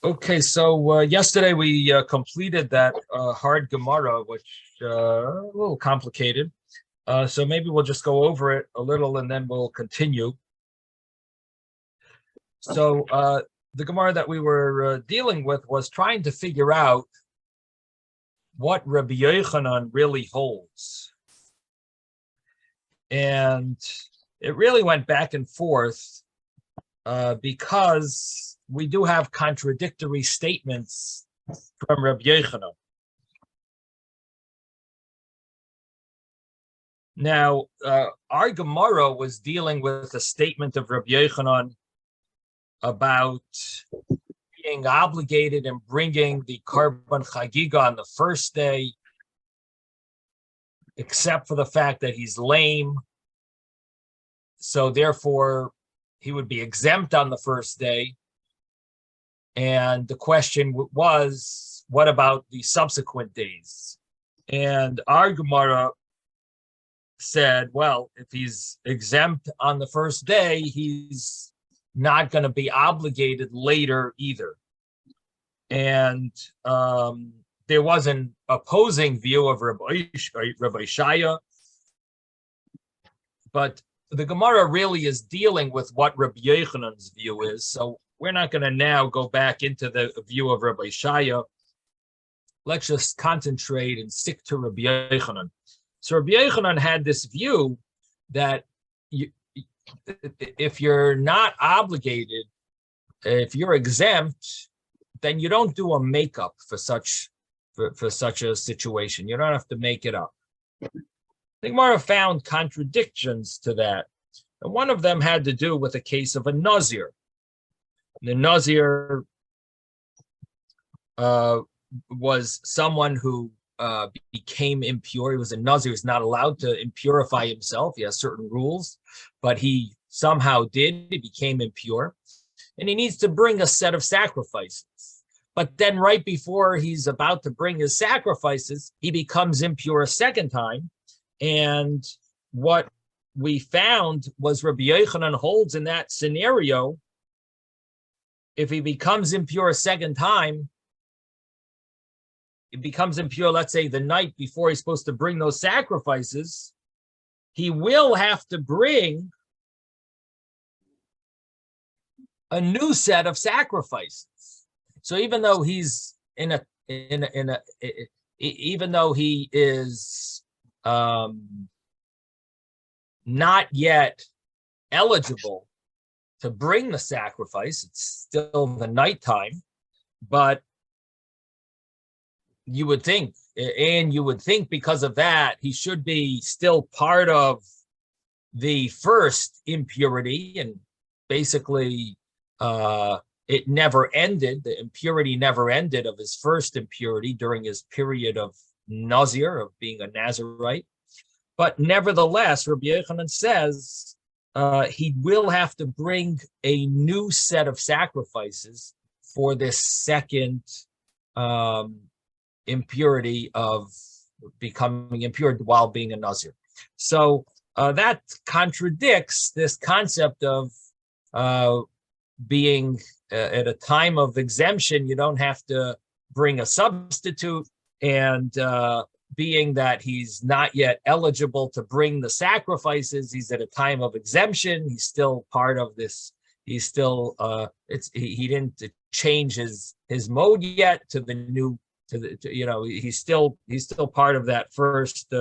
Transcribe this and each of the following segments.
Okay, so yesterday we completed that hard Gemara, which a little complicated. So maybe we'll just go over it a little and then we'll continue. So the Gemara that we were dealing with was trying to figure out what Rabbi Yochanan really holds. And it really went back and forth because we do have contradictory statements from Rabbi Yochanan. Now, our Gemara was dealing with a statement of Rabbi Yochanan about being obligated and bringing the Korban Chagiga on the first day, except for the fact that he's lame. So therefore, he would be exempt on the first day. And the question was, what about the subsequent days? And our Gemara said, well, if he's exempt on the first day, he's not going to be obligated later either. And there was an opposing view of Rabbi Shaya, but the Gemara really is dealing with what Rabbi Yochanan's view is. So we're not going to now go back into the view of Rabbi Shaya. Let's just concentrate and stick to Rabbi Yochanan. So Rabbi Yochanan had this view that if you're not obligated, if you're exempt, then you don't do a makeup for such a situation. You don't have to make it up. The Gemara found contradictions to that. And one of them had to do with a case of a Nazir. The Nazir was someone who became impure. He was a Nazir. He was not allowed to impurify himself. He has certain rules, but he somehow did. He became impure. And he needs to bring a set of sacrifices. But then right before he's about to bring his sacrifices, he becomes impure a second time. And what we found was Rabbi Yochanan holds in that scenario, if he becomes impure a second time, it becomes impure, let's say, the night before he's supposed to bring those sacrifices, he will have to bring a new set of sacrifices. So even though he's even though he is not yet eligible to bring the sacrifice, it's still the nighttime, but you would think because of that, he should be still part of the first impurity, and basically it never ended. The impurity never ended of his first impurity during his period of Nazir, of being a Nazirite. But nevertheless, Rabbi Yochanan says he will have to bring a new set of sacrifices for this second impurity of becoming impure while being a Nazir. So that contradicts this concept of being at a time of exemption, you don't have to bring a substitute, and being that he's not yet eligible to bring the sacrifices, he's at a time of exemption, he's still part of this, he's still he didn't change his mode yet to the new, he's still part of that first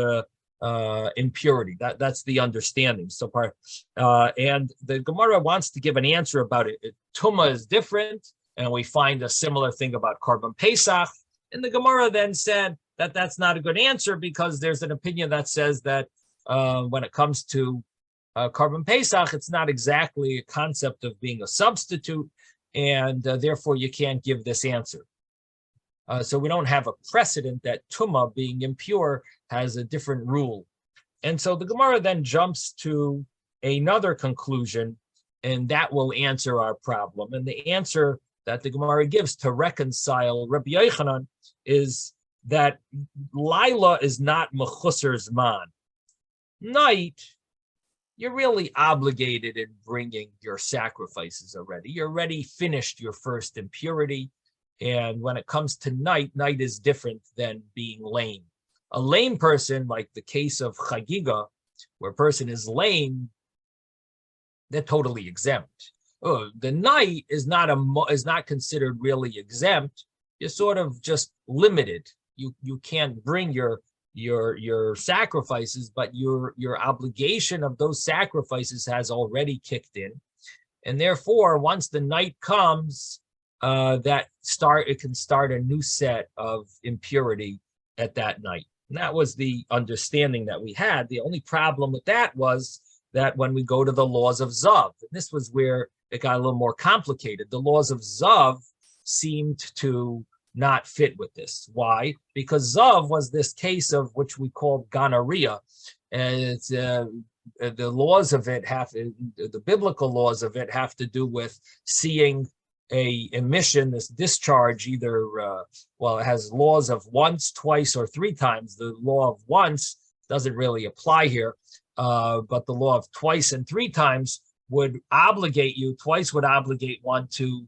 impurity. That's the understanding. So part, and the Gemara wants to give an answer about it. Tumah is different, and we find a similar thing about Korban Pesach. And the Gemara then said that that's not a good answer because there's an opinion that says that when it comes to Korban Pesach, it's not exactly a concept of being a substitute, and therefore you can't give this answer. So we don't have a precedent that Tumah, being impure, has a different rule. And so the Gemara then jumps to another conclusion, and that will answer our problem. And the answer that the Gemara gives to reconcile Rabbi Yochanan is that Laila is not Mechusar Zman. Night, you're really obligated in bringing your sacrifices already. You're already finished your first impurity. And when it comes to night, night is different than being lame. A lame person, like the case of Chagiga, where a person is lame, they're totally exempt. Oh, the night is not considered really exempt. You're sort of just limited. You can't bring your sacrifices, but your obligation of those sacrifices has already kicked in, and therefore, once the night comes, it can start a new set of impurity at that night. And that was the understanding that we had. The only problem with that was that when we go to the laws of Zav, and this was where it got a little more complicated. The laws of Zav seemed to not fit with this. Why? Because Zav was this case of which we call gonorrhea, and it's the laws of it the biblical laws of it have to do with seeing a emission, this discharge, either it has laws of once, twice, or three times. The law of once doesn't really apply here, but the law of twice and three times would obligate you. Twice would obligate one to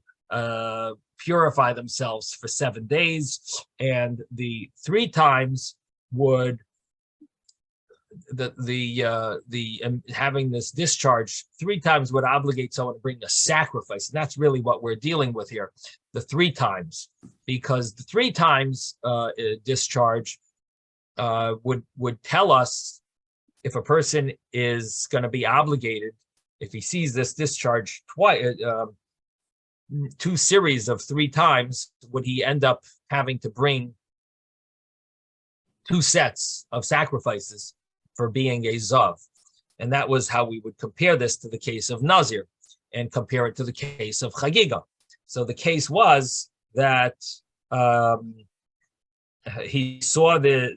purify themselves for 7 days, and the three times would having this discharge three times would obligate someone to bring a sacrifice. And that's really what we're dealing with here, the three times, because the three times discharge would tell us if a person is going to be obligated, if he sees this discharge twice, two series of three times, would he end up having to bring two sets of sacrifices for being a Zav. And that was how we would compare this to the case of Nazir and compare it to the case of Chagiga. So the case was that he saw the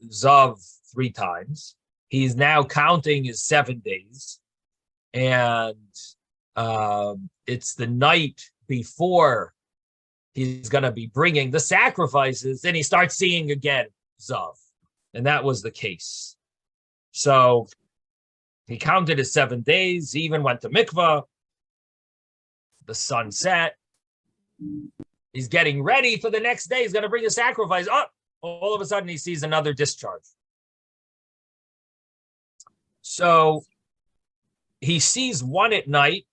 Zav three times. He's now counting his 7 days. And it's the night before he's going to be bringing the sacrifices. And he starts seeing again Zav. And that was the case. So he counted his 7 days. He even went to mikvah. The sun set. He's getting ready for the next day. He's going to bring a sacrifice. Oh, all of a sudden he sees another discharge. So he sees one at night,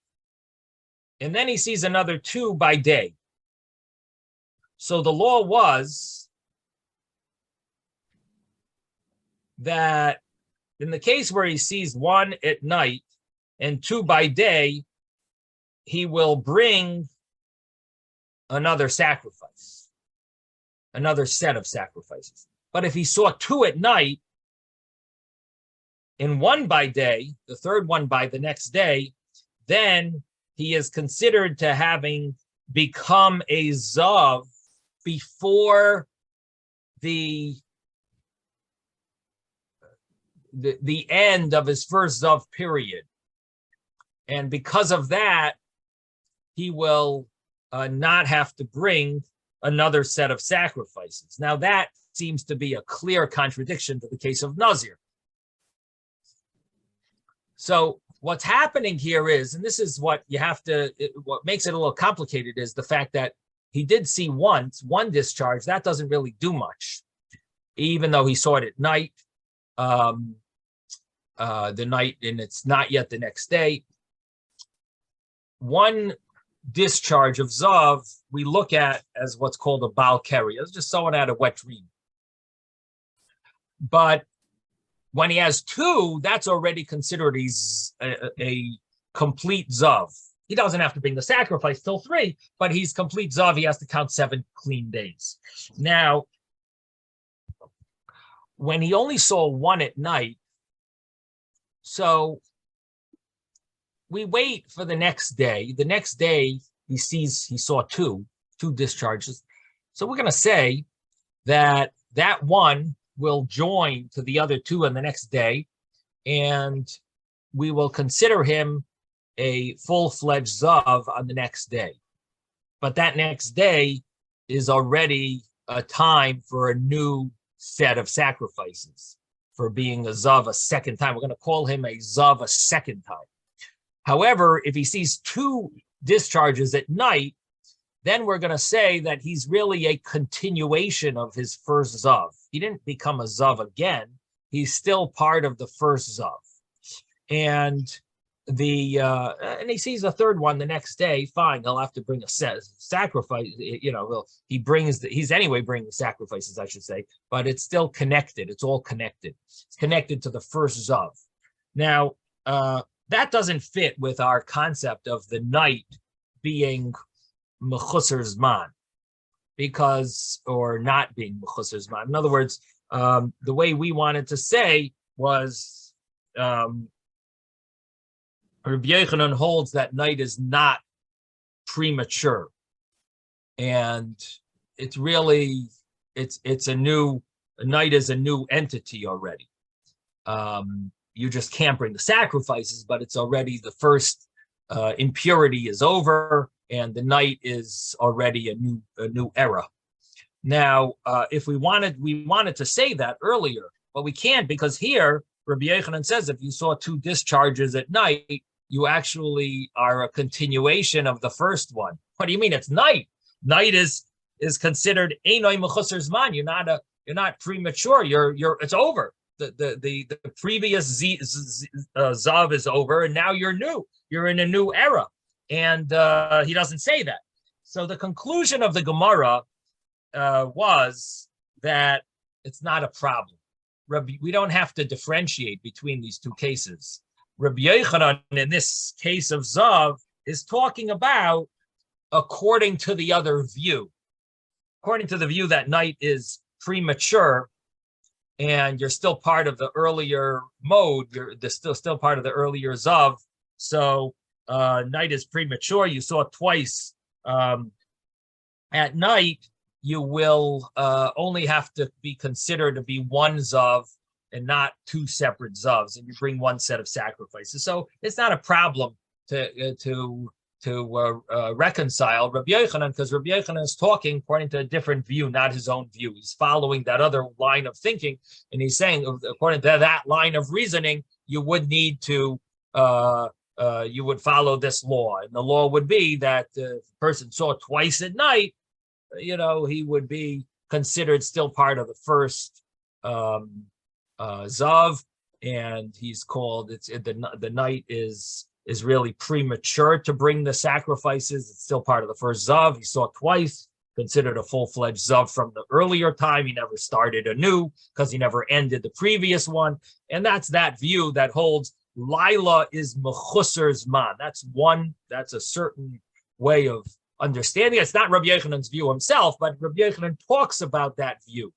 and then he sees another two by day. So the law was that in the case where he sees one at night and two by day, he will bring another sacrifice, another set of sacrifices. But if he saw two at night and one by day, the third one by the next day, then he is considered to having become a Zav before the end of his first Zav period. And because of that, he will not have to bring another set of sacrifices. Now that seems to be a clear contradiction to the case of Nazir. So what's happening here is, and this is what you have to, what makes it a little complicated is the fact that he did see one discharge. That doesn't really do much, even though he saw it at night. The night, and it's not yet the next day. One discharge of Zav we look at as what's called a Baal Keri. It's just someone had a wet dream. But when he has two, that's already considered a complete Zav. He doesn't have to bring the sacrifice till 3, but he's complete Zav. He has to count 7 clean days. Now, when he only saw one at night, so we wait for the next day. The next day, he saw two discharges. So we're going to say that one will join to the other 2 on the next day, and we will consider him a full-fledged Zav on the next day. But that next day is already a time for a new set of sacrifices for being a Zav a second time. We're going to call him a Zav a second time. However, if he sees 2 discharges at night, then we're going to say that he's really a continuation of his first Zav. He didn't become a Zav again. He's still part of the first Zav. And and he sees a third one the next day, fine, he'll have to bring a sacrifice, he's anyway bringing sacrifices, I should say, but it's still connected. It's all connected. It's connected to the first Zav. Now, that doesn't fit with our concept of the night being Mechusar Zman, or not being Mechusar Zman. In other words, the way we wanted to say was, Rabbi Yochanan holds that night is not premature, and it's really a night is a new entity already. You just can't bring the sacrifices, but it's already the first impurity is over, and the night is already a new era. Now, if we wanted to say that earlier, but we can't, because here Rabbi Yochanan says if you saw two discharges at night, you actually are a continuation of the first one. What do you mean? It's night. Night is considered Einoi Mechusar Zman. You're not premature. It's over. The previous Zav is over, and now you're new. You're in a new era. And he doesn't say that. So the conclusion of the Gemara was that it's not a problem. We don't have to differentiate between these two cases. Rabbi Yochanan, in this case of Zav, is talking about according to the other view. According to the view that night is premature and you're still part of the earlier mode, you're still part of the earlier Zav. So night is premature. You saw it twice. At night, you will only have to be considered to be one Zav and not two separate Zavs, and you bring one set of sacrifices. So it's not a problem to reconcile Rabbi Yochanan, because Rabbi Yochanan is talking according to a different view, not his own view. He's following that other line of thinking, and he's saying, according to that line of reasoning, you would need to you would follow this law, and the law would be that if a person saw it twice at night, he would be considered still part of the first Zav, and he's called. The night is really premature to bring the sacrifices. It's still part of the first Zav. He saw it twice, considered a full-fledged Zav from the earlier time. He never started anew because he never ended the previous one, and that's that view that holds Lila is Mechusar Zman. That's a certain way of understanding. It's not Rabbi Yochanan's view himself, but Rabbi Yochanan talks about that view.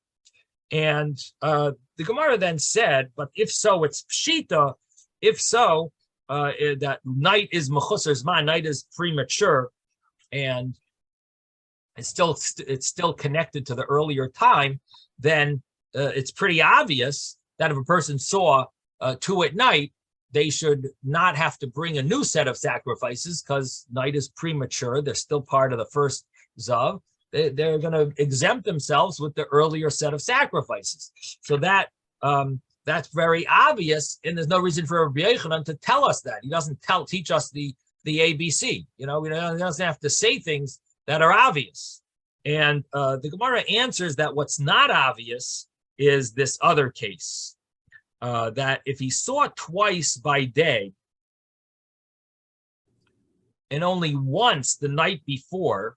And the Gemara then said, but if so, it's Pshita. If so, that night is Mechusar Zman, night is premature, and it's still connected to the earlier time, then it's pretty obvious that if a person saw two at night, they should not have to bring a new set of sacrifices because night is premature. They're still part of the first Zav. They're going to exempt themselves with the earlier set of sacrifices. So that's very obvious, and there's no reason for Rabbi Yochanan to tell us that. He doesn't teach us the ABC. He doesn't have to say things that are obvious. And the Gemara answers that what's not obvious is this other case, that if he saw it twice by day and only once the night before,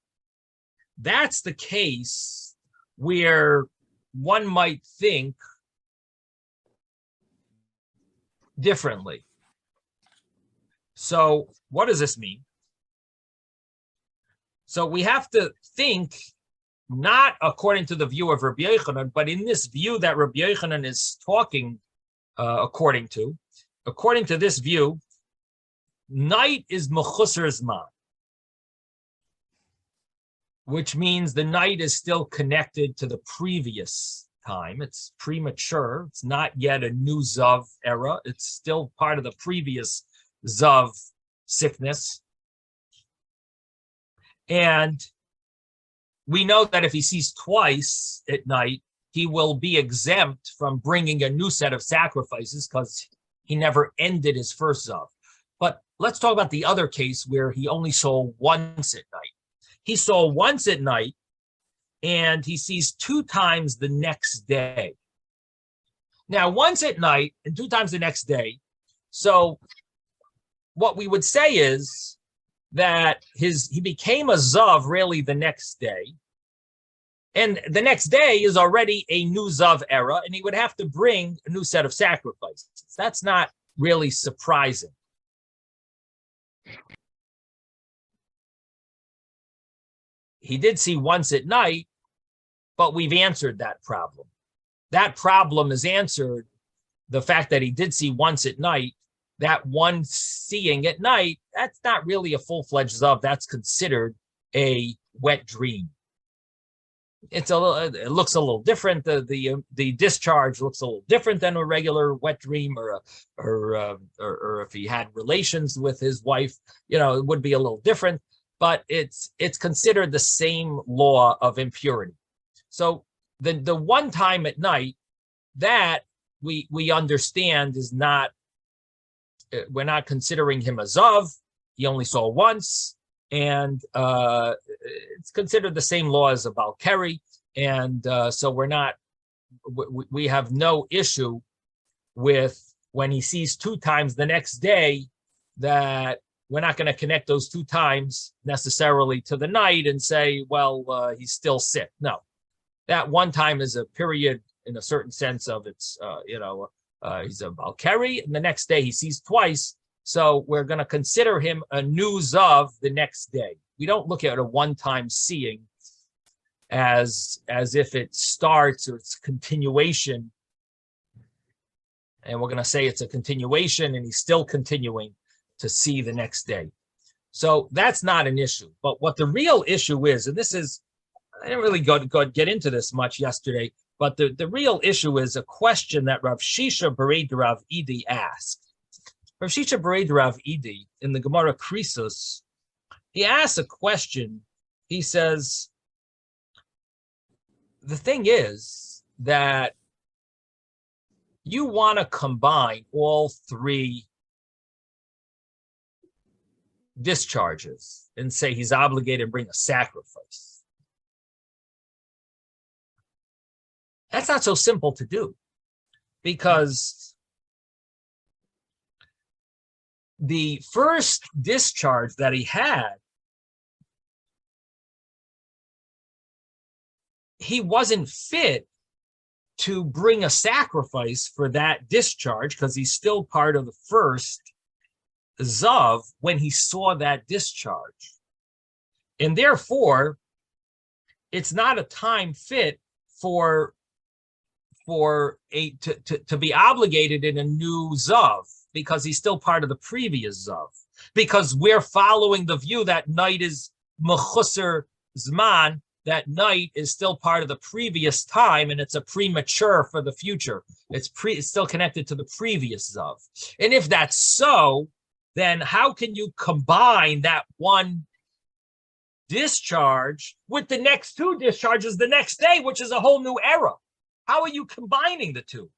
that's the case where one might think differently. So what does this mean? So we have to think not according to the view of Rabbi Yochanan, but in this view that Rabbi Yochanan is talking according to this view, night is Mechusar Zman, which means the night is still connected to the previous time. It's premature. It's not yet a new Zav era. It's still part of the previous Zav sickness. And we know that if he sees twice at night, he will be exempt from bringing a new set of sacrifices because he never ended his first Zav. But let's talk about the other case where he only saw once at night. he saw once at night, and he sees 2 times the next day. Now, once at night and 2 times the next day. So what we would say is that he became a Zav really the next day. And the next day is already a new Zav era, and he would have to bring a new set of sacrifices. That's not really surprising. He did see once at night, but we've answered that problem. That problem is answered. The fact that he did see once at night, that one seeing at night, that's not really a full-fledged Zav. That's considered a wet dream. It looks a little different. The discharge looks a little different than a regular wet dream, or if he had relations with his wife, it would be a little different. But it's considered the same law of impurity. So the one time at night that we understand is not, we're not considering him a Zav. He only saw once, and it's considered the same law as a Balkari, and so we have no issue with when he sees 2 times the next day, that we're not going to connect those 2 times necessarily to the night and say, well, he's still sick. No, that one time is a period in a certain sense of he's a Balkari, and the next day he sees twice. So we're going to consider him a new Zav the next day. We don't look at a one-time seeing as if it starts or it's continuation. And we're going to say it's a continuation, and he's still continuing to see the next day. So that's not an issue. But what the real issue is, and this is, I didn't really get into this much yesterday, but the real issue is a question that Rav Shisha Bered Rav Idi asked. Rav Shisha Bered Rav Idi in the Gemara Krisos, he asks a question. He says, the thing is that you want to combine all 3 discharges and say he's obligated to bring a sacrifice. That's not so simple to do, because the first discharge that he had, he wasn't fit to bring a sacrifice for that discharge, because he's still part of the first Zav when he saw that discharge. And therefore, it's not a time fit to be obligated in a new Zav, because he's still part of the previous Zav. Because we're following the view that night is mechusar zman, that night is still part of the previous time, and it's a premature for the future. It's still connected to the previous Zav. And if that's so, then how can you combine that one discharge with the next 2 discharges the next day, which is a whole new era? How are you combining the 2?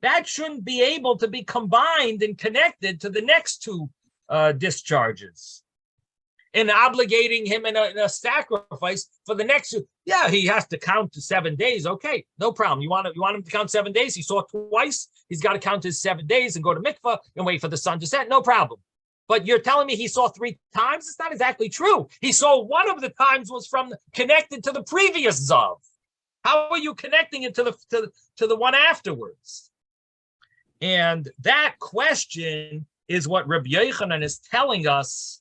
That shouldn't be able to be combined and connected to the next 2 discharges. And obligating him in a sacrifice for the next 2. Yeah, he has to count to 7 days. Okay, no problem. You want him to count 7 days? He saw twice. He's got to count his 7 days and go to mikvah and wait for the sun to set. No problem. But you're telling me he saw 3 times? It's not exactly true. He saw one of the times was connected to the previous Zav. How are you connecting it to the one afterwards? And that question is what Rabbi Yochanan is telling us.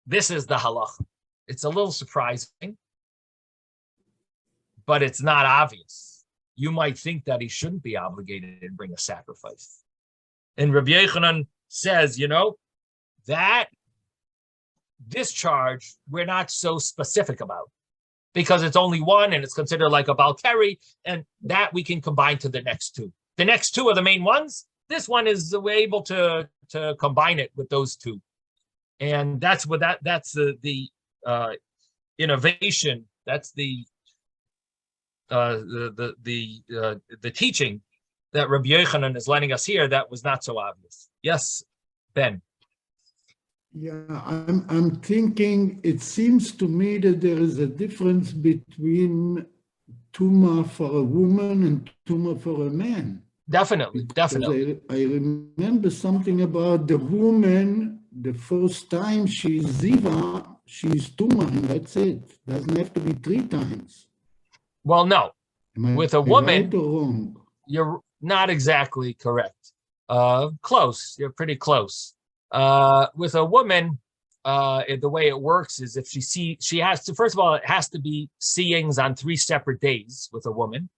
This is the halacha. It's a little surprising, but it's not obvious. You might think that he shouldn't be obligated to bring a sacrifice. And Rabbi Yochanan says, that discharge we're not so specific about, because it's only one and it's considered like a Balkari, and that we can combine to the next 2. The next 2 are the main ones. This one is we're able to combine it with those 2. And that's what that's the innovation. That's the teaching that Rabbi Yochanan is letting us hear. That was not so obvious. Yes, Ben. Yeah, I'm thinking, it seems to me that there is a difference between Tuma for a woman and Tuma for a man. Definitely, Because definitely. I remember something about the woman, the first time she's Ziva, she's Tuma, and that's it. Doesn't have to be 3 times. Well, no, Am with a I right woman, or wrong? you're not exactly correct. Close. You're pretty close. With a woman, the way it works is if she has to, first of all, it has to be seeings on 3 separate days with a woman.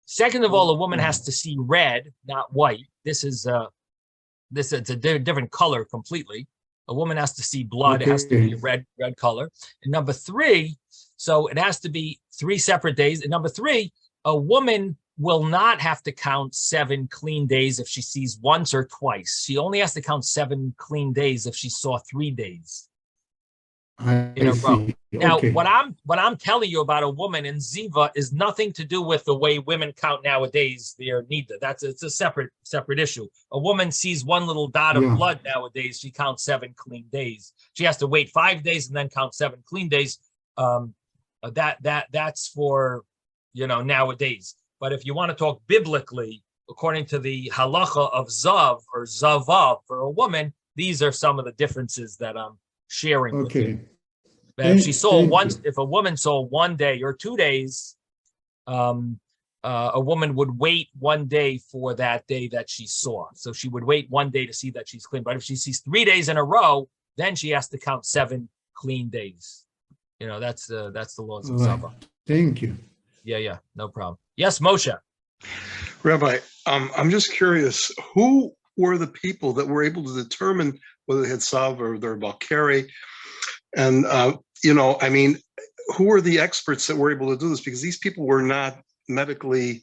Second of all, a woman has to see red, not white. It's a different color completely. A woman has to see blood. It has to be a Okay. red color. And number three, so it has to be 3 separate days. And number three, a woman will not have to count 7 clean days if she sees once or twice. She only has to count 7 clean days if she saw 3 days in I a row. see. Now, Okay. what I'm telling you about a woman in Ziva is nothing to do with the way women count nowadays. They're neither. It's a separate issue. A woman sees one little dot of Yeah. blood nowadays. She counts 7 clean days. She has to wait 5 days and then count 7 clean days. That's for nowadays. But if you want to talk biblically, according to the halacha of zav or zava for a woman, these are some of the differences that I'm sharing with you. Okay. If You. if a woman saw 1 day or 2 days, a woman would wait 1 day for that day that she saw. So she would wait 1 day to see that she's clean. But if she sees 3 days in a row, then she has to count 7 clean days. That's the laws of Right. Zava. Thank you. Yeah, no problem. Yes, Moshe. Rabbi, I'm just curious, who were the people that were able to determine whether they had Sav or they're Balkari? And, I mean, who were the experts that were able to do this? Because these people were not medically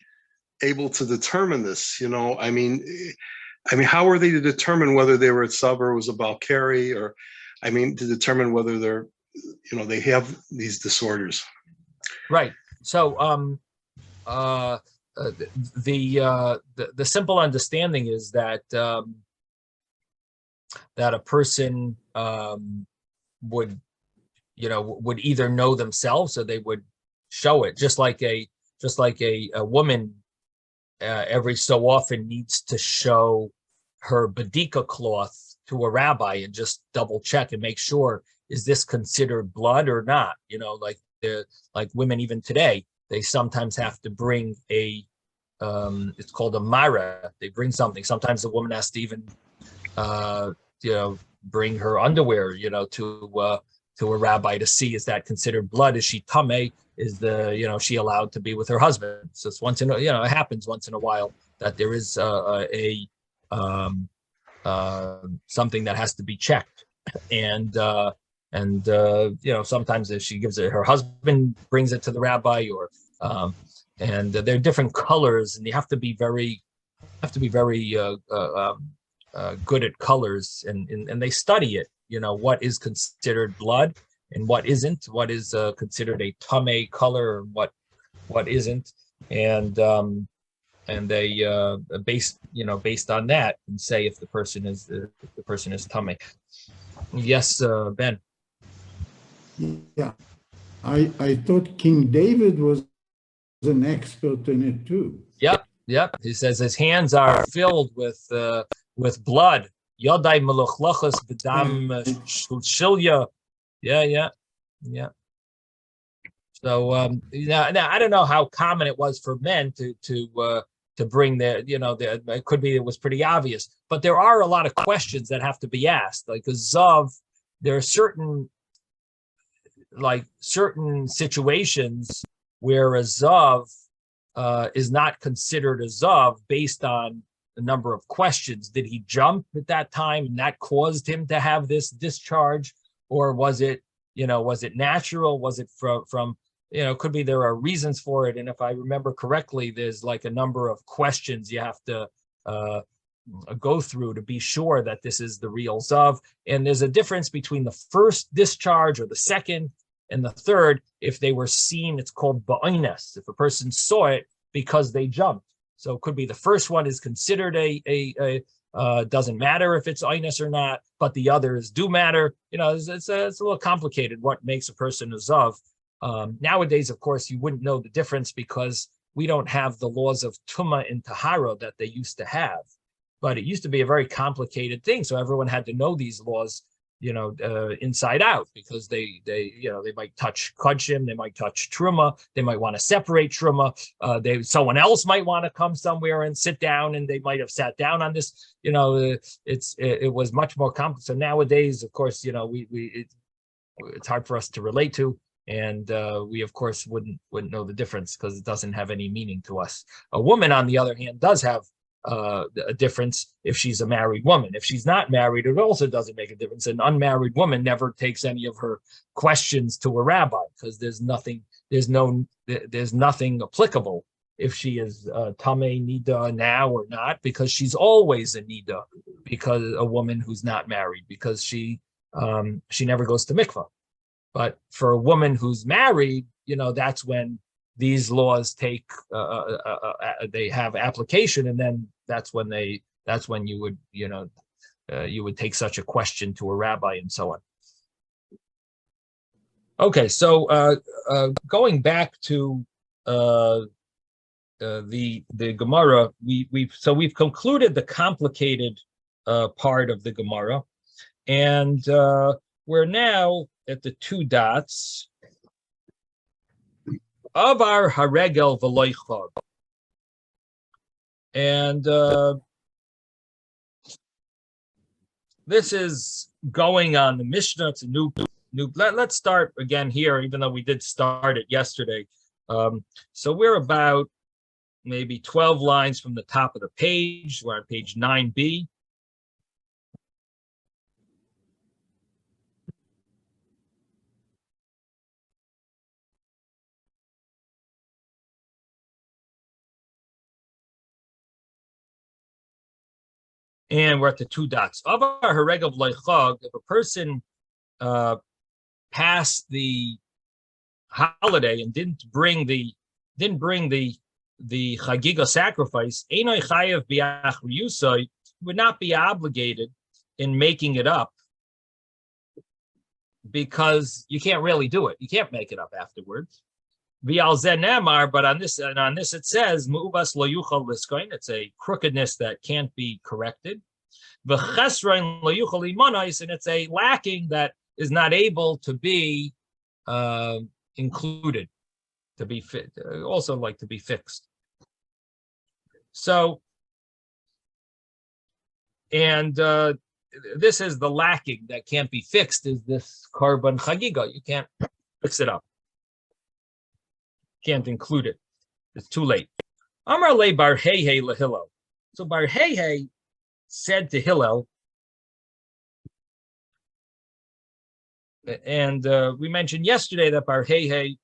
able to determine this, I mean, how were they to determine whether they were at Sav or was a Balkari, or, to determine whether they're, they have these disorders? Right. So, the simple understanding is that that a person would either know themselves or they would show it, just like a woman every so often needs to show her badika cloth to a rabbi and just double check and make sure, is this considered blood or not? Like women even today, they sometimes have to bring a it's called a mara. They bring something. Sometimes the woman has to even bring her underwear to a rabbi to see, is that considered blood? Is she tameh? Is she allowed to be with her husband? So it's once in it happens once in a while that there is something that has to be checked. And sometimes if she gives it, her husband brings it to the rabbi, or and there are different colors, and you have to be very good at colors, and they study it. What is considered blood and what isn't. What is considered a tameh color and what isn't, and they based on that, and say if the person is tameh. Yes, Ben. Yeah. I thought King David was an expert in it too. Yep. He says his hands are filled with blood. Yodai meluchlachas b'dam shilya. Yeah. So now I don't know how common it was for men to bring their, it could be it was pretty obvious, but there are a lot of questions that have to be asked. Like a zav, there are certain situations where a zav is not considered a zav based on the number of questions. Did he jump at that time and that caused him to have this discharge, or was it natural? Was it from could be there are reasons for it. And if I remember correctly, there's like a number of questions you have to go through to be sure that this is the real zav. And there's a difference between the first discharge or the second and the third. If they were seen, it's called ba'ines. If a person saw it because they jumped. So it could be the first one is considered a Doesn't matter if it's oinus or not, but the others do matter. It's a little complicated what makes a person a zav. Nowadays, of course, you wouldn't know the difference because we don't have the laws of Tumah and Tahara that they used to have. But it used to be a very complicated thing. So everyone had to know these laws, inside out, because they might touch Kodshim, they might touch Truma, they might want to separate Truma. Someone else might want to come somewhere and sit down, and they might have sat down on this. It was much more complex. So nowadays, of course, it's hard for us to relate to. And we, of course, wouldn't know the difference because it doesn't have any meaning to us. A woman, on the other hand, does have a difference if she's a married woman. If she's not married, it also doesn't make a difference. An unmarried woman never takes any of her questions to a rabbi because there's nothing applicable if she is tamei nida now or not, because she's always a nida, because a woman who's not married, because she never goes to mikvah. But for a woman who's married, that's when these laws take they have application, and then that's when you would you would take such a question to a rabbi and so on. Okay, so going back to the Gemara, we've concluded the complicated part of the Gemara, and we're now at the two dots. Avar haregel v'lo chag. And this is going on the Mishnah. It's a new. Let's start again here, even though we did start it yesterday. So we're about maybe 12 lines from the top of the page. We're on page 9b. And we're at the two dots. Avar haregel v'lo chag. If a person passed the holiday and didn't bring the Chagiga sacrifice, einoi chayav b'achriyusai, would not be obligated in making it up, because you can't really do it. You can't make it up afterwards. V'al zeh nemar, but on this it says mu'uvas lo yuchal liskoin. It's a crookedness that can't be corrected. V'chesroin lo yuchal limonais, and it's a lacking that is not able to be included, to be fit, also like to be fixed. So, and this is the lacking that can't be fixed, is this korban chagiga. You can't fix it up. Can't include it. It's too late. Amar le bar Heihei leHillel. So bar Heihei said to Hillel, and we mentioned yesterday that bar Heihei,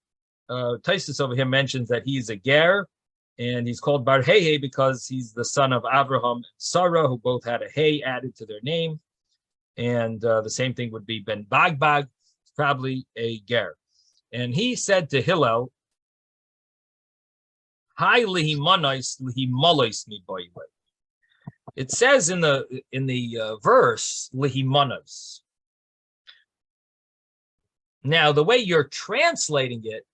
Taisus over here mentions that he's a ger, and he's called bar Heihei because he's the son of Avraham and Sarah, who both had a hey added to their name. And the same thing would be ben Bagbag, probably a ger. And he said to Hillel, Hi lihimanais lihimalais mi boyle. It says in the verse lihimanos. Now the way you're translating it,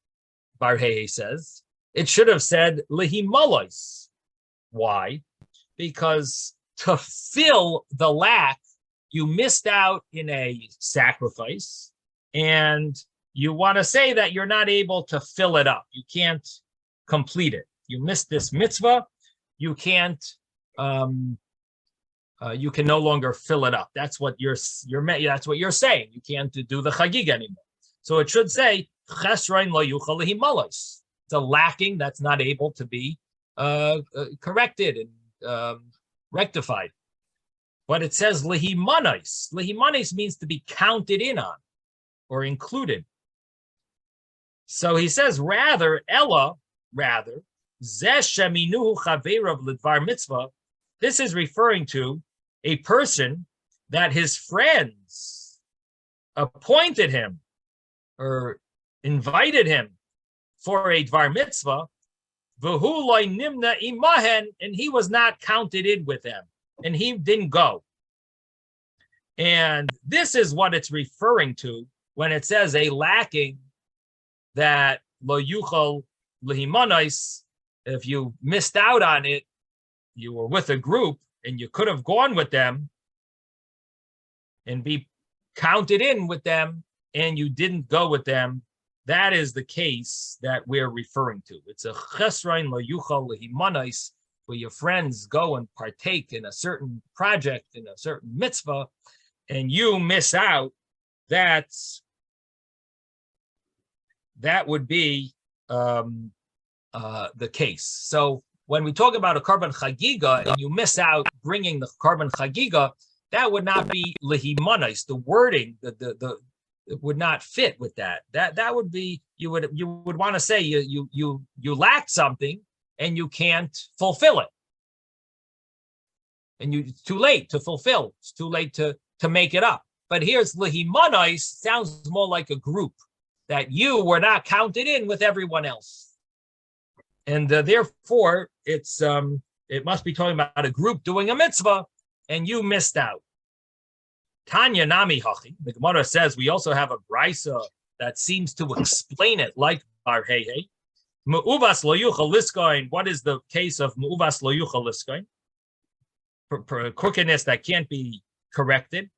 bar Heihei says, it should have said lihimalais. Why? Because to fill the lack, you missed out in a sacrifice, and you want to say that you're not able to fill it up. You can't complete it. You missed this mitzvah. You can't. You can no longer fill it up. That's what That's what you're saying. You can't do the chagiga anymore. So it should say chesrein lo yuchal lihimalos. It's a lacking that's not able to be corrected and rectified. But it says lihimanos. Lihimanos means to be counted in on or included. So he says rather zeh sheminuhu chaveirav lidvar mitzvah. This is referring to a person that his friends appointed him or invited him for a dvar mitzvah, v'hu lo nimna imahen, and he was not counted in with them. and he didn't go. And this is what it's referring to when it says a lacking, that lo yuchal lehimonais, if you missed out on it, you were with a group and you could have gone with them and be counted in with them, and you didn't go with them. That is the case that we're referring to. It's a chesrain lo yuchal lehimonais, where your friends go and partake in a certain project, in a certain mitzvah, and you miss out. That would be the case. So when we talk about a korban chagiga and you miss out bringing the korban chagiga, that would not be lehimanis. The wording, the it would not fit with that. That would be, you would want to say you lacked something and you can't fulfill it, and it's too late to fulfill. It's too late to make it up. But here's lehimanis, sounds more like a group, that you were not counted in with everyone else, and therefore it must be talking about a group doing a mitzvah and you missed out. Tanya nami hachi. The Gemara says we also have a brisa that seems to explain it like bar hey hey. Me'uvas lo yuchal liskoin. What is the case of me'uvas lo yuchal liskoin? Crookedness that can't be corrected.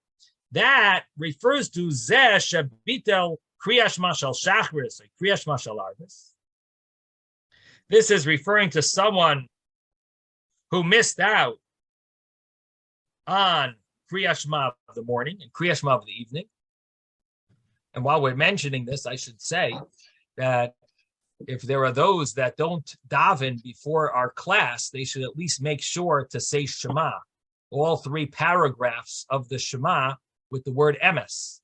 That refers to zeh shabitel kriyash mashal shachris, or kriyash mashal arvis. This is referring to someone who missed out on Kriyash Shema of the morning and Kriyash Shema of the evening. And while we're mentioning this, I should say that if there are those that don't daven before our class, they should at least make sure to say Shema, all 3 paragraphs of the Shema with the word emes.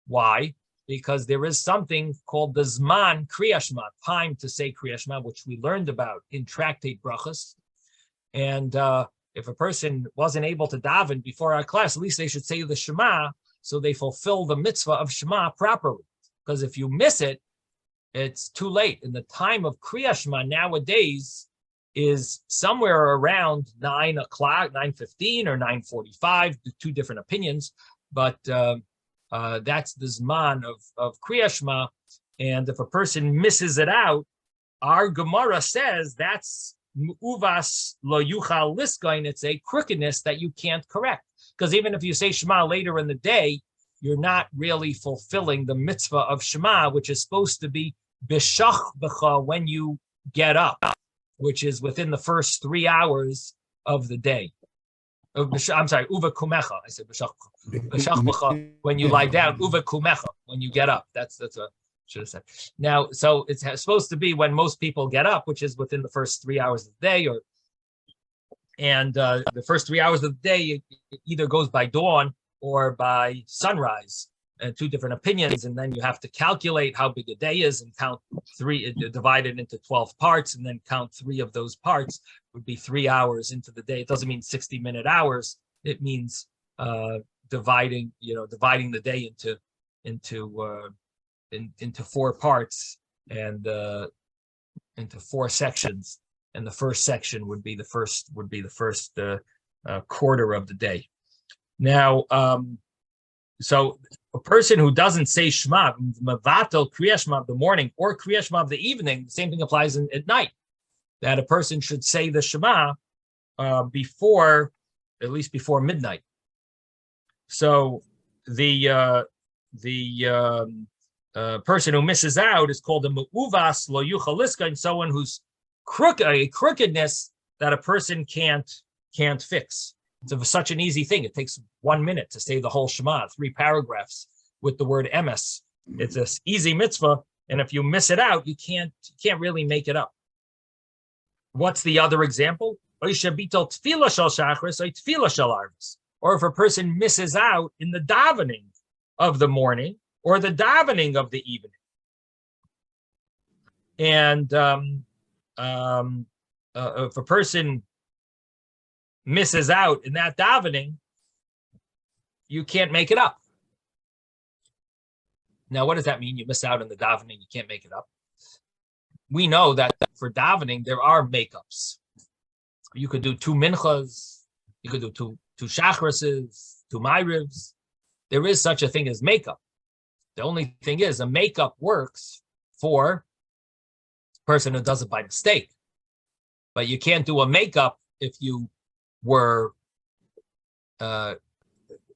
Why? Because there is something called the Zman Kriyash Shema, time to say Kriyash Shema, which we learned about in Tractate Brachas. And if a person wasn't able to daven before our class, at least they should say the Shema so they fulfill the mitzvah of Shema properly. Because if you miss it, it's too late. And the time of Kriyash Shema nowadays is somewhere around 9 o'clock, 9:15 or 9:45, 2 different opinions. But that's the Zman of Kriyash Shema. And if a person misses it out, our Gemara says that's uvas lo yuchal liskain. It's a crookedness that you can't correct, because even if you say Shema later in the day, you're not really fulfilling the mitzvah of Shema, which is supposed to be b'shach b'cha, when you get up, which is within the first 3 hours of the day. I'm sorry, uva kumecha. I said b'shach b'cha when you lie down. Uva kumecha when you get up. That's a should have said. Now, so it's supposed to be when most people get up, which is within the first 3 hours of the day, and the first 3 hours of the day it either goes by dawn or by sunrise, and 2 different opinions. And then you have to calculate how big a day is and count 3, divide it into 12 parts, and then count 3 of those parts would be 3 hours into the day. It doesn't mean 60-minute hours. It means dividing the day into 4 parts and into 4 sections, and the first section would be the first quarter of the day. Now, so a person who doesn't say Shema, Mavatel Kriyash Shema of the morning or Kriyash Shema of the evening, the same thing applies at night. That a person should say the Shema at least before midnight. So the person who misses out is called a me'uvas lo yuchal liska, and someone who's a crookedness that a person can't fix. It's such an easy thing. It takes 1 minute to say the whole Shema, 3 paragraphs with the word emes. It's an easy mitzvah, and if you miss it out, you can't really make it up. What's the other example? Or if a person misses out in the davening of the morning or the davening of the evening, and if a person misses out in that davening, you can't make it up. Now, what does that mean? You miss out in the davening, you can't make it up. We know that for davening, there are makeups. You could do 2 minchas, you could do 2 Shachrises, 2 Ma'arivs. There is such a thing as makeup. The only thing is a makeup works for a person who does it by mistake. But you can't do a makeup if you were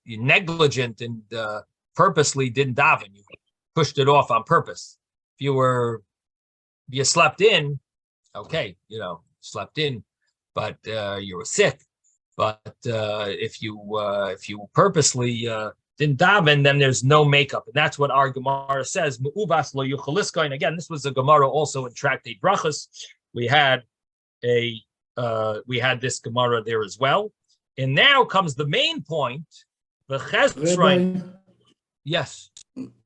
negligent and purposely didn't daven. You pushed it off on purpose. If you slept in, okay, slept in, but you were sick. But if you purposely didn't daven, then there's no makeup, and that's what our Gemara says. Me'ubas lo yuchaliska. And again, this was a Gemara also in Tractate Brachas. We had this Gemara there as well. And now comes the main point. The Chesron. Yes.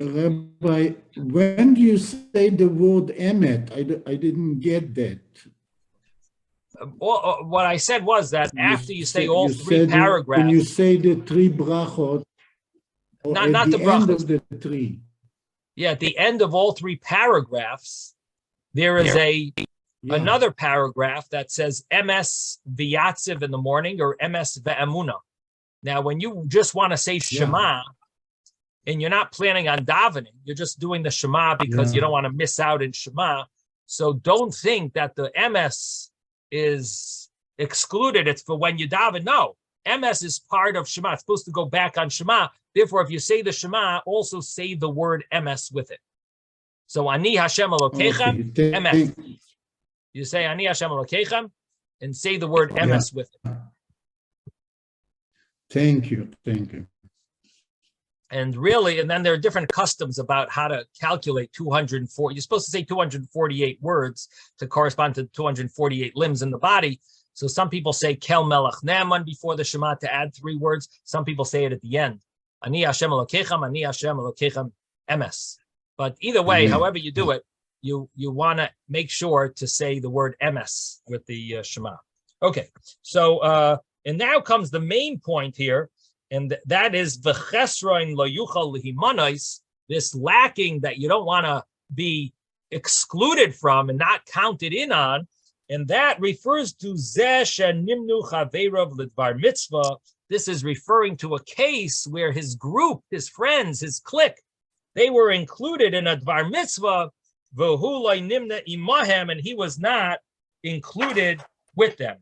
Rabbi, when do you say the word emet? I didn't get that. What I said was that after you say all 3 paragraphs. When you say the 3 brachot, or not at the the end brachos. of the 3. Yeah, at the end of all 3 paragraphs, there is another paragraph that says MS v'yatziv in the morning or MS ve'emuna. Now, when you just want to say Shema, and you're not planning on davening, you're just doing the Shema because you don't want to miss out in Shema. So don't think that the MS is excluded. It's for when you daven. No, MS is part of Shema. It's supposed to go back on Shema. Therefore, if you say the Shema, also say the word MS with it. So Ani Hashem Elokechem, MS. You say Ani Hashem Elokechem and say the word MS with it. Thank you. And really, and then there are different customs about how to calculate 204. You're supposed to say 248 words to correspond to 248 limbs in the body. So some people say Kel Melech Naaman before the Shema to add 3 words. Some people say it at the end. Ani Hashem Elokechem, MS. But either way, however you do it, you want to make sure to say the word MS with the Shema. Okay, so and now comes the main point here, and that is v'chesroin lo yuchal lihimanos, this lacking that you don't want to be excluded from and not counted in on, and that refers to zeh shenimnu chaveirav lidvar mitzvah. This is referring to a case where his group, his friends, his clique, they were included in a dvar mitzvah, v'hu lo nimna imahem, and he was not included with them.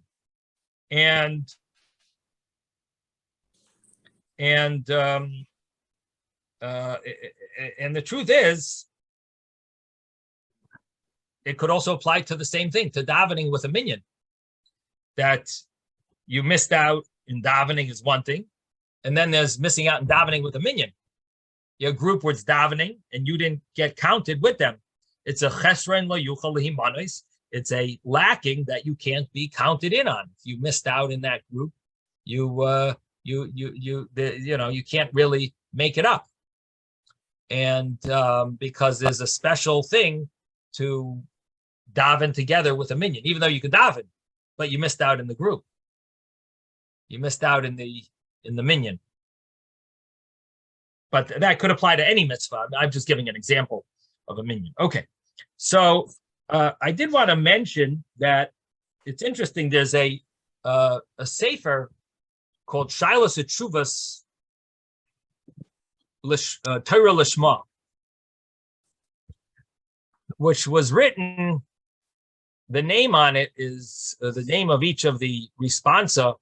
And the truth is, it could also apply to the same thing, to davening with a minyan. That you missed out in davening is one thing, and then there's missing out in davening with a minyan. Your group was davening, and you didn't get counted with them. It's a chesron lo yuchal lihimanos. It's a lacking that you can't be counted in on. If you missed out in that group, you can't really make it up. And because there's a special thing to daven together with a minyan, even though you could daven, but you missed out in the group. You missed out in the minyan. But that could apply to any mitzvah. I'm just giving an example of a minyan. Okay, so I did want to mention that it's interesting. There's a sefer called Shilas Etshuvas Torah Lishma, which was written. The name on it is the name of each of the responsa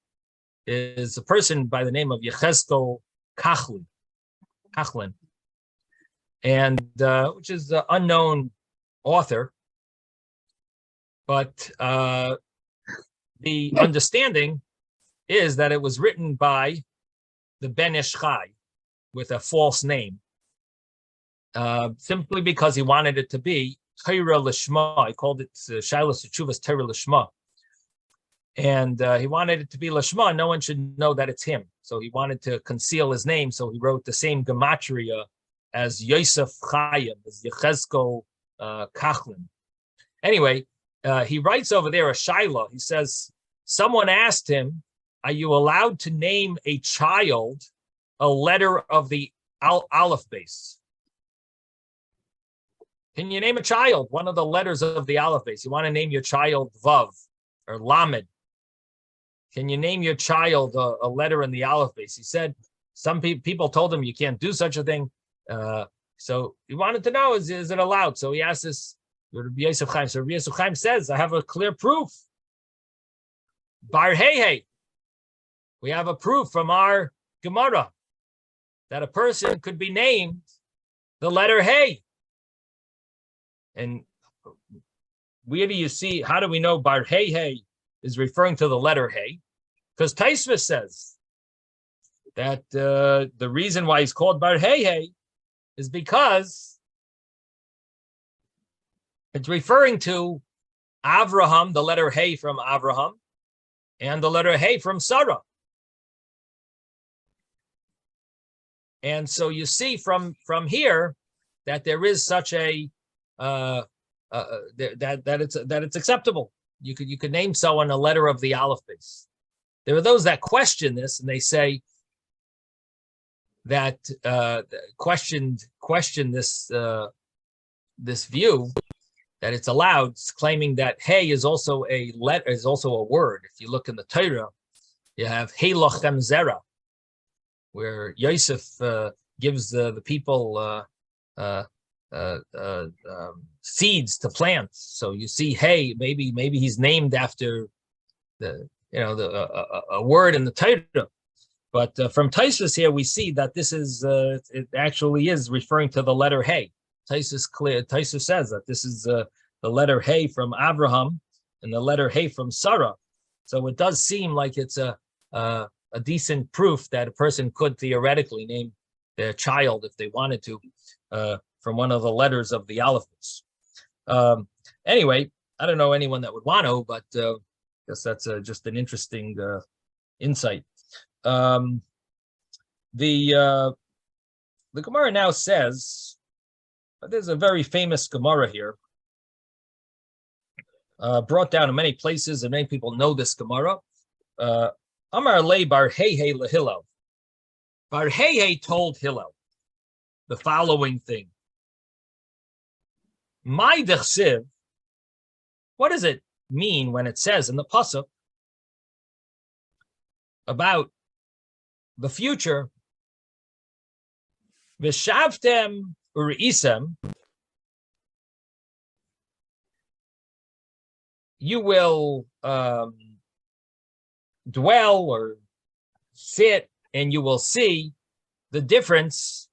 is a person by the name of Yechezkel Kachlin, and which is the unknown author. But the understanding is that it was written by the Ben Ish Chai with a false name, simply because he wanted it to be Torah Lishma. He called it Shilas Etshuvas Torah Lishma. And he wanted it to be Lishma. No one should know that it's him. So he wanted to conceal his name. So he wrote the same gematria as Yosef Chaim, as Yechezkel Kachlin. Anyway, he writes over there a shaila. He says, someone asked him, are you allowed to name a child a letter of the aleph base? Can you name a child one of the letters of the aleph base? You want to name your child Vav or Lamed. can you name your child a letter in the Aleph base? He said some people told him you can't do such a thing. So he wanted to know, is it allowed? So he asked this Rabbi Yosef Chaim. So Rabbi Yosef Chaim says, I have a clear proof. Bar Hey. We have a proof from our Gemara that a person could be named the letter Hey. And where do you see, how do we know Bar Hey is referring to the letter Hey? Because Taisva says that the reason why he's called Bar Hey is because it's referring to Avraham, the letter Hey from Avraham, and the letter Hey from Sarah. And so you see from here that there is such a that it's acceptable. You could name someone a letter of the Aleph base. There are those that question this, and they say that question this this view that it's allowed, claiming that Hey is also a letter, is also a word. If you look in the Torah, you have Hey lochem zera, where Yosef gives the people seeds to plant. So you see, Hey, maybe he's named after a word in the Torah. But from Taisus here, we see that this is it actually is referring to the letter Hey. Taisus says that this is the letter Hey from Abraham and the letter Hey from Sarah. So it does seem like it's a decent proof that a person could theoretically name their child, if they wanted to, from one of the letters of the alphabets. Anyway, I don't know anyone that would want to, but I guess that's just an interesting insight. The Gemara now says, there's a very famous Gemara here, brought down in many places, and many people know this Gemara. Amar le bar Hey lahillel. Bar Hey told Hillel the following thing. My dechsiv, what does it mean when it says in the pasuk about the future? V'shavtem u'reisem, you will dwell or sit, and you will see the difference.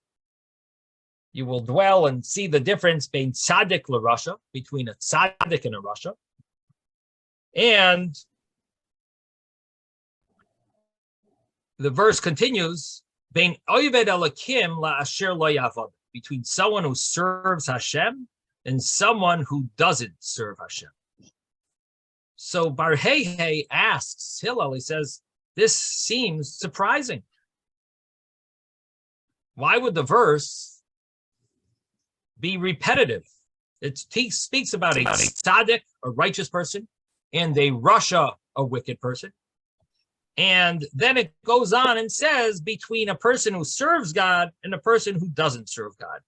You will dwell and see the difference between tzaddik l'rasha, between a tzaddik and a rasha, and the verse continues, bein oyved elakim la'asher lo yavod, between someone who serves Hashem and someone who doesn't serve Hashem. So Bar Hey asks Hillel, he says, this seems surprising. Why would the verse be repetitive? It speaks about a tzaddik, a righteous person, and a rasha, a wicked person. And then it goes on and says between a person who serves God and a person who doesn't serve God.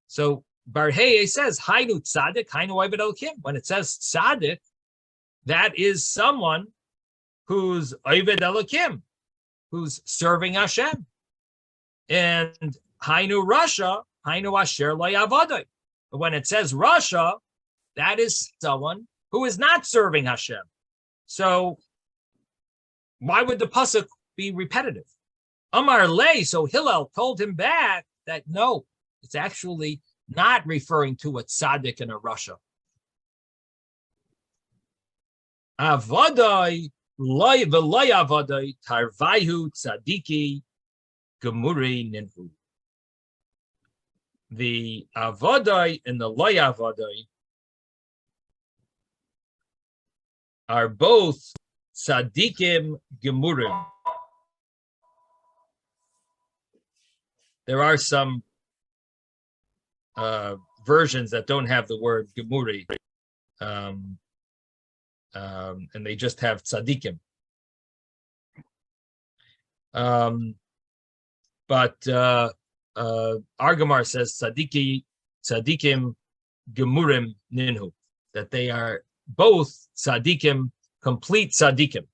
So Bar Hey says, Hainu tzaddik, hainu oved elokim. When it says tzaddik, that is someone who's oved elokim, who's serving Hashem. And hainu rasha, hainu asher lo yavadai. But when it says rasha, that is someone who is not serving Hashem. So why would the pasuk be repetitive? Amar le, so Hillel told him back that no, it's actually not referring to a tzaddik and a rasha. Avadai loy v'loy avadai tarvaihu tzadiki gemuri ninhu. The avadai and the loy avadai are both tzadikim gemurim. There are some versions that don't have the word gemuri, and they just have tzadikim. But Argamar says tzadikim gemurim ninhu, that they are both tzadikim, complete tzadikim.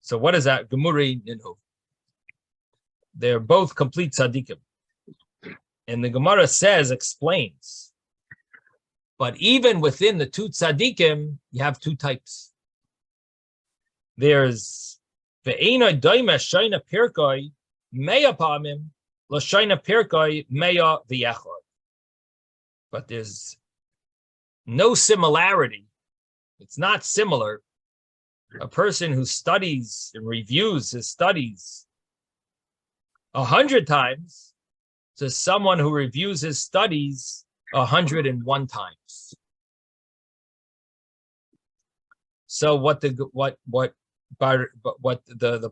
So what is that? Gemuri Ninhu. They're both complete tzaddikim. And the Gemara explains, but even within the two tzaddikim, you have two types. There's ve'ena doima shaina pirkoi meya pamim l'shaina pirkoi meya v'yechad. But there's no similarity. It's not similar. A person who studies and reviews his studies 100 times to someone who reviews his studies 101 times. So what the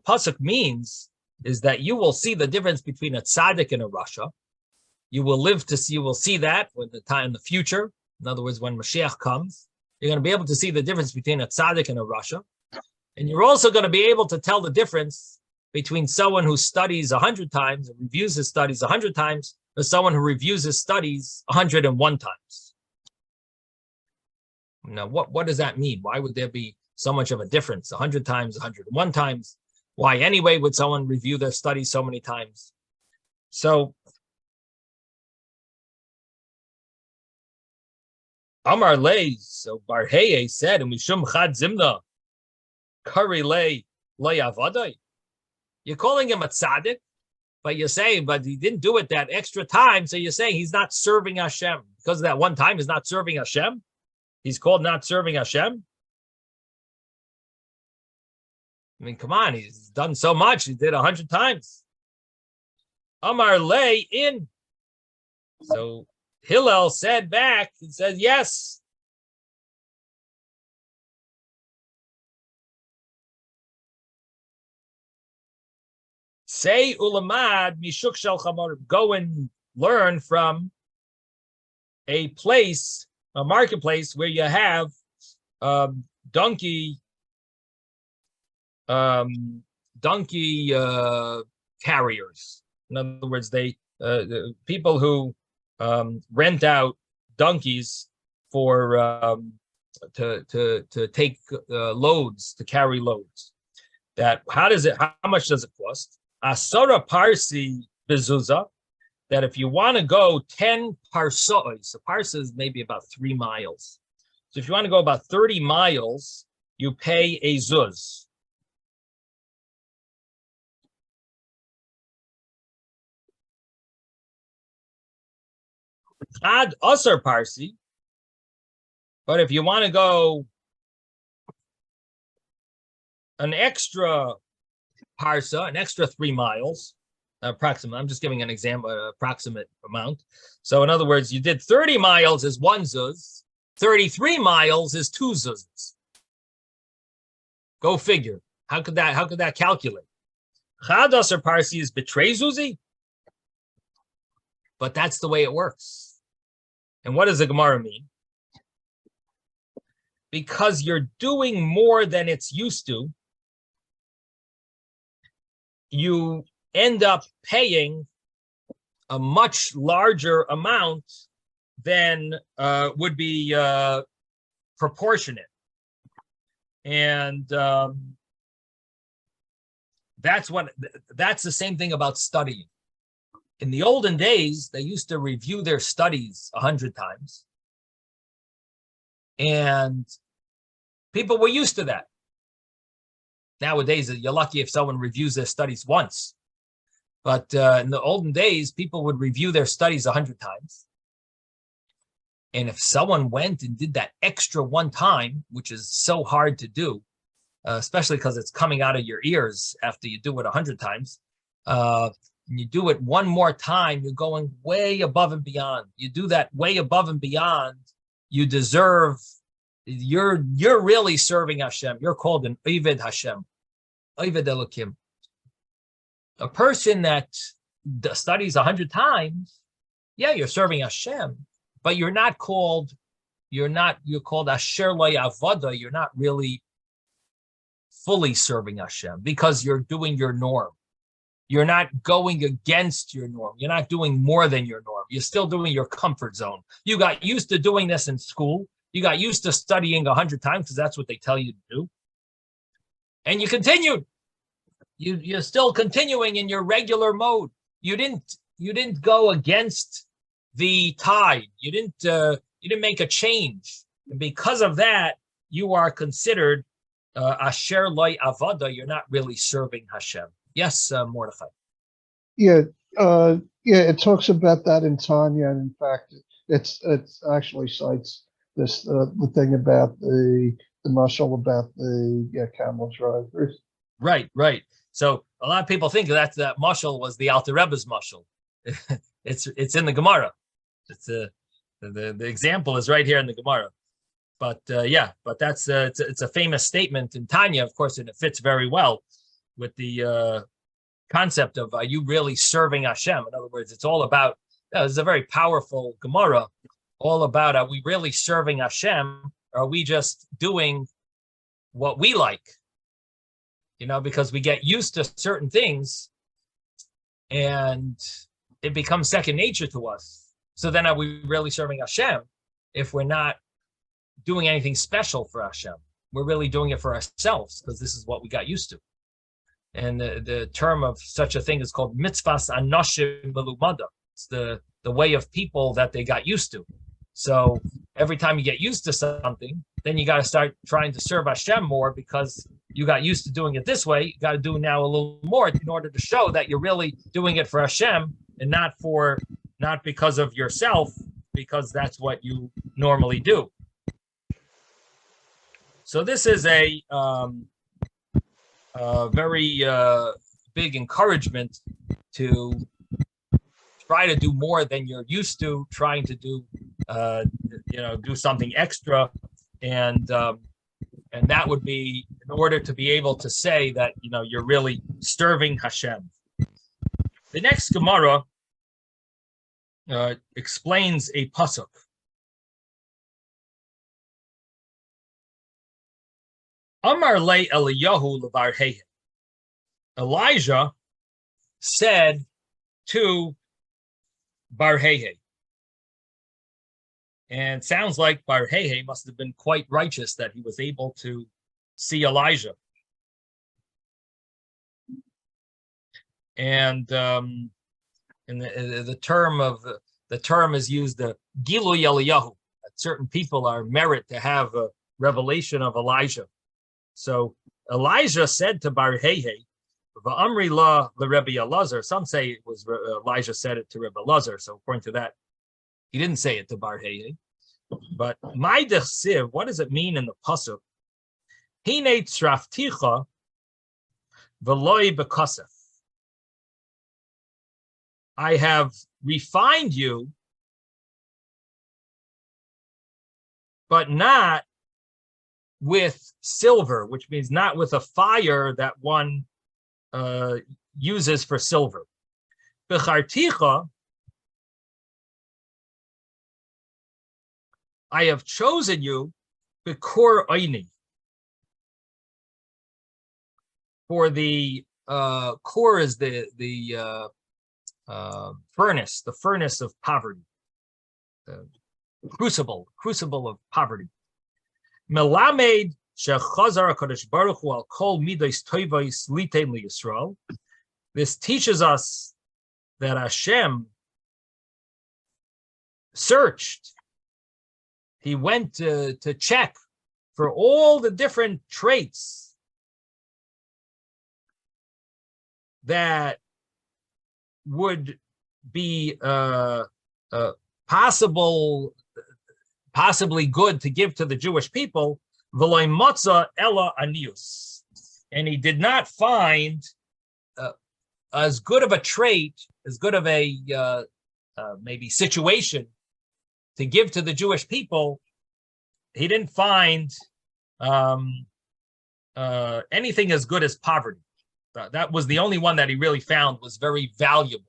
pasuk means is that you will see the difference between a tzaddik and a rasha. You will live to see. You will see that when the time in the future. In other words, when Mashiach comes, you're going to be able to see the difference between a tzaddik and a rasha, and you're also going to be able to tell the difference between someone who studies 100 times and reviews his studies 100 times, or someone who reviews his studies 101 times. Now, what does that mean? Why would there be so much of a difference? 100 times, 101 times. Why anyway would someone review their studies so many times? So, Amar Lei, so Barheye said, and Mishum Chad Zimna, Kari Lei Avadai. You're calling him a tzaddik, but you're saying, but he didn't do it that extra time, so you're saying he's not serving Hashem. Because of that one time, he's not serving Hashem? He's called not serving Hashem? I mean, come on, he's done so much. He did 100 times. Amar Lei in. So Hillel said back, he said, yes. Say ulamad mishuk shel chamor. Go and learn from a place, a marketplace where you have donkey carriers. In other words, they people who rent out donkeys for to take loads, to carry loads. That how much does it cost? Asora parsi bezuzah, that if you want to go 10 parsois, a parsa is maybe about 3 miles. So if you want to go about 30 miles, you pay a zuz. Ad asar parsi, but if you want to go an extra parsa, an extra 3 miles, approximate. I'm just giving an example, approximate amount. So in other words, you did 30 miles is 1 zuz, 33 miles is 2 zuzs. Go figure. How could that calculate? Chad asar parsi is betray zuzi, but that's the way it works. And what does the Gemara mean? Because you're doing more than it's used to, you end up paying a much larger amount than would be proportionate. And that's the same thing about studying. In the olden days, they used to review their studies 100 times. And people were used to that. Nowadays, you're lucky if someone reviews their studies once. But in the olden days, people would review their studies 100 times. And if someone went and did that extra one time, which is so hard to do, especially because it's coming out of your ears after you do it 100 times, and you do it one more time, you're going way above and beyond. You do that way above and beyond, you deserve, you're really serving Hashem. You're called an Oved Hashem, Oved Elokim. A person that studies 100 times, yeah, you're serving Hashem, but you're called Asher Lo Yavoda. You're not really fully serving Hashem because you're doing your norm. You're not going against your norm. You're not doing more than your norm. You're still doing your comfort zone. You got used to doing this in school. You got used to studying 100 times because that's what they tell you to do. And you continued. You're still continuing in your regular mode. You didn't go against the tide. You didn't make a change. And because of that, you are considered asher loy avada. You're not really serving Hashem. Yes, Mordechai. Yeah, it talks about that in Tanya, and in fact, it's actually cites this the thing about the mashal about the camel drivers. Right. So a lot of people think that mashal was the Alter Rebbe's mashal. It's in the Gemara. It's the example is right here in the Gemara. But that's it's a famous statement in Tanya, of course, and it fits very well with the concept of are you really serving Hashem? In other words, it's all about. This is a very powerful Gemara, all about are we really serving Hashem? Or are we just doing what we like? Because we get used to certain things, and it becomes second nature to us. So then, are we really serving Hashem if we're not doing anything special for Hashem? We're really doing it for ourselves because this is what we got used to. And the term of such a thing is called mitzvahs anoshim melumada. It's the way of people that they got used to. So every time you get used to something, then you got to start trying to serve Hashem more because you got used to doing it this way. You got to do now a little more in order to show that you're really doing it for Hashem and not because of yourself, because that's what you normally do. So this is a very big encouragement to try to do more than you're used to, trying to do do something extra, and that would be in order to be able to say that you're really serving Hashem. The next Gemara explains a pasuk. Amar le Eliyahu lebar Hehe. Elijah said to Bar Hehe. And it sounds like Bar Hehe must have been quite righteous that he was able to see Elijah. And the term is used, the Gilui Eliyahu. That certain people are merit to have a revelation of Elijah. So Elijah said to Bar Hehe, "Va'amri la leRebbe Elazar." Some say it was Elijah said it to Rebbe Elazar. So according to that, he didn't say it to Bar Hehe. But my dechsiv, what does it mean in the pasuk? Hine tzrafticha v'loi bekasef. I have refined you, but not with silver, which means not with a fire that one uses for silver. Becharticha, I have chosen you, bekor oini, for the kor is the furnace, the furnace of poverty, the crucible of poverty. Melamed shechazar HaKadosh Baruch Hu al kol midos tovos litein liYisrael. This teaches us that Hashem searched. He went to check for all the different traits that would be possibly good to give to the Jewish people. V'lo motza ela anius, and he did not find as good of a trait, as good of a maybe situation to give to the Jewish people. He didn't find anything as good as poverty. That was the only one that he really found was very valuable.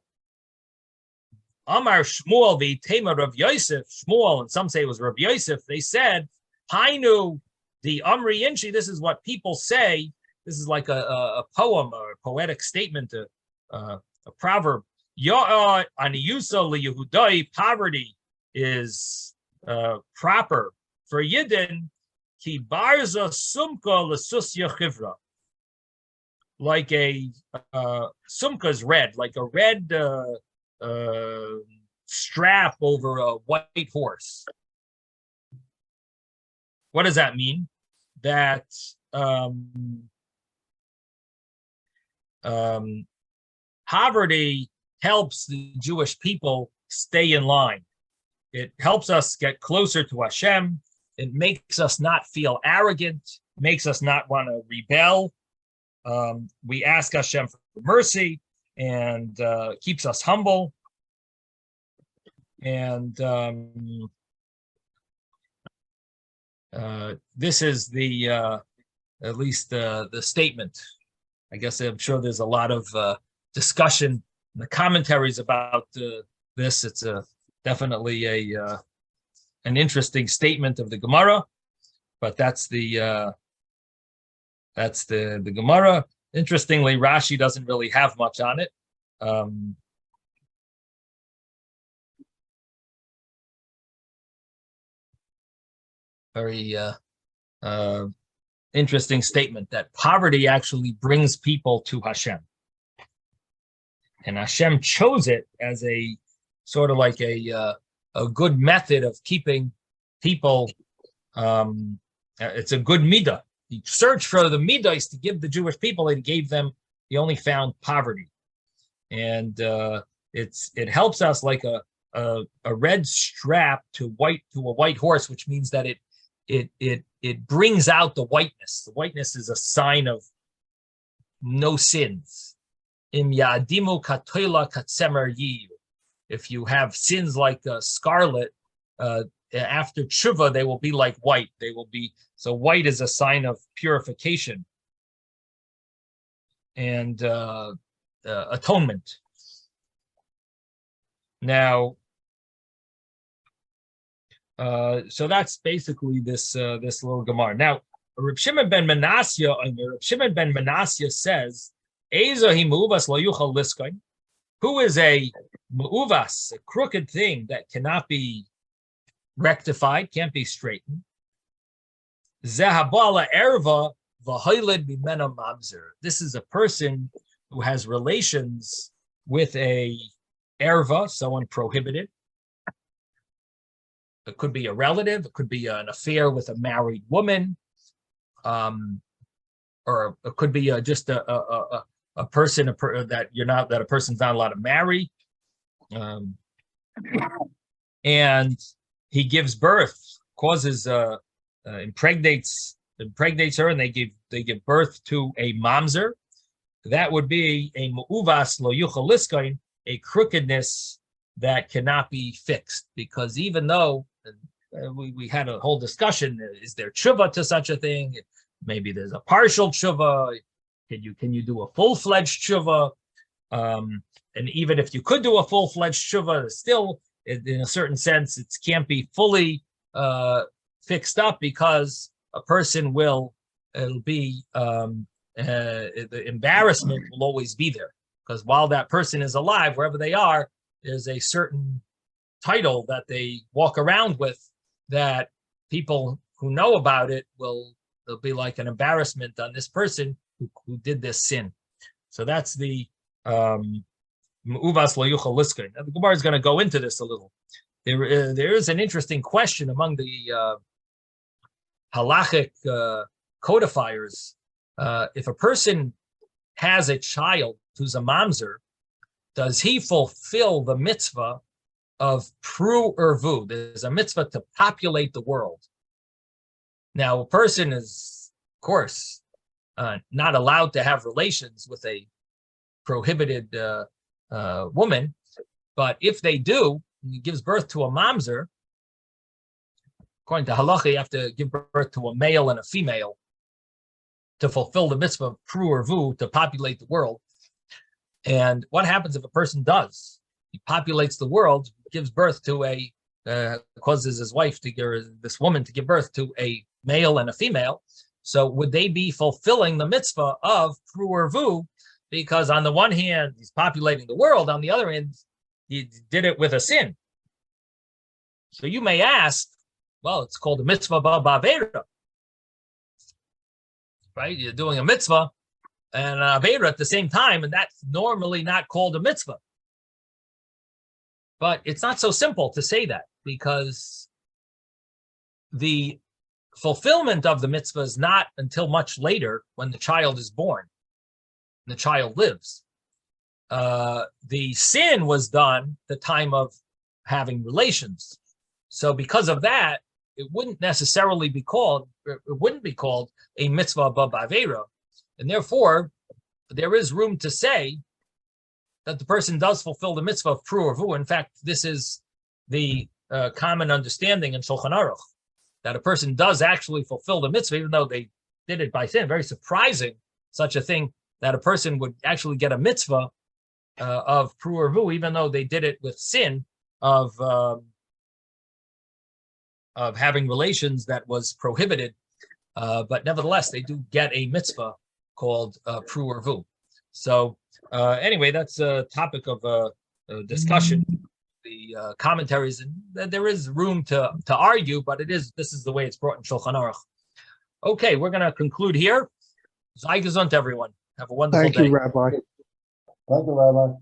Amar Shmuel v'Tema Rav Yosef. Shmuel, and some say it was Rav Yosef. They said, "Hainu the Amri Inchi." This is what people say. This is like a poem or a poetic statement, a proverb. Ya'a aniyusa liyehudai. Poverty is proper for Yidden. Ki barza sumka lesusya chivra. like a sumka's red, like a red strap over a white horse. What does that mean? That poverty helps the Jewish people stay in line. It helps us get closer to Hashem. It makes us not feel arrogant, makes us not want to rebel. We ask Hashem for mercy and keeps us humble. And this is the at least the statement. I guess I'm sure there's a lot of discussion in the commentaries about this. It's definitely an interesting statement of the Gemara, but that's the Gemara. Interestingly, Rashi doesn't really have much on it. Very interesting statement that poverty actually brings people to Hashem. And Hashem chose it as a sort of like a good method of keeping people. It's a good midah. He searched for the midas to give the Jewish people, and he gave them. He only found poverty, and it helps us like a red strap to a white horse, which means that it brings out the whiteness. The whiteness is a sign of no sins. Im yadimu katoila katsemer yiyu. If you have sins like scarlet, after tshuva, they will be like white. They will be, so white is a sign of purification and atonement. Now, so that's basically this little Gemara. Now, Reb Shimon ben Manasseh says, "Ezohi mu'uvas lo yuchal liskain." Who is a mu'uvas, a crooked thing that cannot be rectified, can't be straightened? Zehabala erva v'hoyled bimena mamzer. This is a person who has relations with a erva, someone prohibited. It could be a relative. It could be an affair with a married woman, or it could be just a person that a person's not allowed to marry, and he gives birth, causes impregnates her, and they give birth to a mamzer. That would be a mu'uvas lo yuchal liskain, a crookedness that cannot be fixed, because even though we had a whole discussion, is there tshuva to such a thing? Maybe there's a partial tshuva. Can you do a full-fledged tshuva? And even if you could do a full-fledged tshuva, still, in a certain sense, it can't be fully fixed up, because a person the embarrassment will always be there. Because while that person is alive, wherever they are, there's a certain title that they walk around with that people who know about it there'll be like an embarrassment on this person who did this sin. So that's the Mu'uvas lo yuchal liskain. The Gemara is going to go into this a little. There is an interesting question among the halachic codifiers. If a person has a child who's a mamzer, does he fulfill the mitzvah of pru urvu? There's a mitzvah to populate the world. Now, a person is, of course, not allowed to have relations with a prohibited woman, but if they do, and he gives birth to a mamzer, according to halacha, you have to give birth to a male and a female to fulfill the mitzvah of pru urvu, to populate the world. And what happens if a person does? He populates the world, gives birth to causes his wife this woman to give birth to a male and a female. So would they be fulfilling the mitzvah of pru urvu? Because on the one hand, he's populating the world. On the other hand, he did it with a sin. So you may ask, well, it's called a mitzvah ba'avera, right? You're doing a mitzvah, and Avera at the same time, and that's normally not called a mitzvah. But it's not so simple to say that, because the fulfillment of the mitzvah is not until much later, when the child is born, the child lives. The sin was done the time of having relations. So because of that, it wouldn't necessarily be called, it wouldn't be called a mitzvah above Avera. And therefore, there is room to say that the person does fulfill the mitzvah of Pru Urvu. In fact, this is the common understanding in Shulchan Aruch, that a person does actually fulfill the mitzvah, even though they did it by sin. Very surprising, such a thing, that a person would actually get a mitzvah of Pru Urvu, even though they did it with sin of having relations that was prohibited. But nevertheless, they do get a mitzvah called Pru Urvu. So anyway, that's a topic of discussion. The commentaries, and there is room to argue, but this is the way it's brought in Shulchan Aruch. Okay, we're going to conclude here. Sei gesund, everyone. Have a wonderful day. Thank you, Rabbi. Thank you, Rabbi.